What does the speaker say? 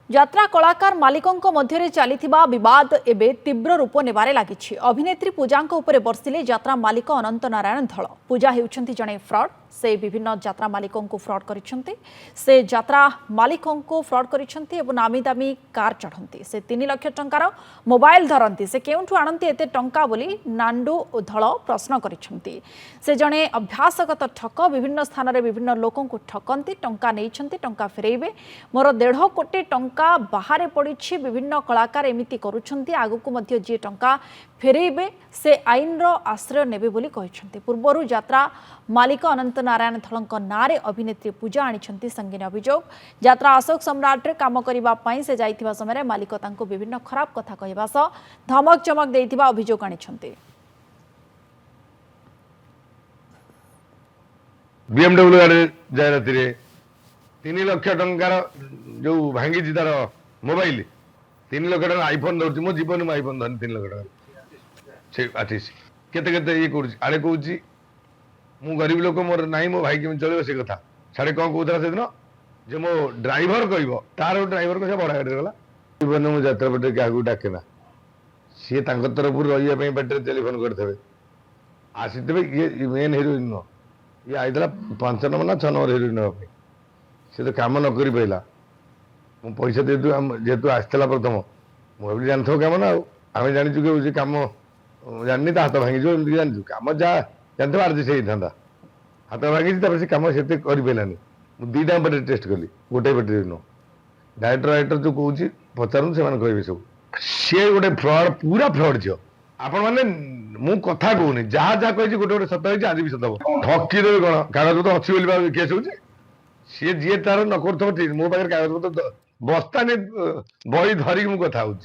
यात्रा कलाकार मालिकों मध्य चली बद एवं तीव्र रूप नेबारे लगी। अभिनेत्री पूजा उपरे बर्षिले यात्रा मालिक अनंत नारायण धल। पूजा होउछंती जणे फ्रॉड। से विभिन्न यात्रा मालिकों को फ्रॉड करिसेंती। से यात्रा मालिकों को फ्रॉड करिसेंती एवं नामी दामी कार चढ़ती। से 3 लाख टंकार मोबाइल धरती। से केउठु आणंती एते टंका बोली नांडू धल प्रश्न करिसेंती। से जणे अभ्यासगत ठक विभिन्न स्थान रे विभिन्न लोकों को ठकंती। टंका नैछंती, टंका फेरेइबे। मोर 1.5 कोटी टंका बाहर पड़ी। विभिन्न कलाकार एमिति करुछंती। आगुकु मध्य जे टंका फेरेइबे से आईन रो आश्रय नेबे बोली कहिसेंती। पूर्वरु यात्रा मालिक अनंत नारायण धलଙ୍କ नारे अभिनेत्री पूजा आनिछंती संगीन अभियोग। यात्रा अशोक सम्राट रे काम करिबा पई से जाइथिबा समय मालिक तांको विभिन्न खराब कथा कहबा स धमक चमक देइथिबा अभियोग आनिछंती। BMW गाड़ी जाय राती रे 3 लाख टंकार जो भांगी जी तार मोबाइल 3 लाख टंका आईफोन दौर मो जीवन में आईफोन धनी 3 लाख टंका आर्टिस्ट केते केते ये कर आड़े कहूँ मु गरीब लोक मोर नाई मो भाई केमी चलो से कथा साढ़े कौन कहूला से दिन जे मो ड्राइवर कह तार ड्राइवर को बड़ा गाड़ी गला जीवन में यात्रा पटे क्या डाके ना सी तरफ रही बाटे टेलीफोन करते आसीथे ये मेन हिरोइन नुह ये आईला 5 नंबर ना 6 नंबर हिरोइन नापी सी तो कम न कर पाला मु पैसा दे जेहेतु आसला प्रथम मुझे जान कम ना आम जाचु कि कम जानी हाथ भांगी जानी कम जहाँ जानते आज से था हाथ भांगी कम से करपारानी मुझे 2टा पटे टेस्ट कली गोटे पटे नुह डायरेक्टर जो कौन पचारू से कहे सब सी गोटे फ्रड पूरा फ्रड झील आपण मैंने मु कथा कहूनी जहाँ जहाँ कही गोटे गोटे सत हो आज भी सत हम ठकी देवे कौन कागज पत्र अच्छी केस हो सी जी तार न कर मो पाखे कागज पत्र बस्ता बही धरिकी मु कथा हूँ।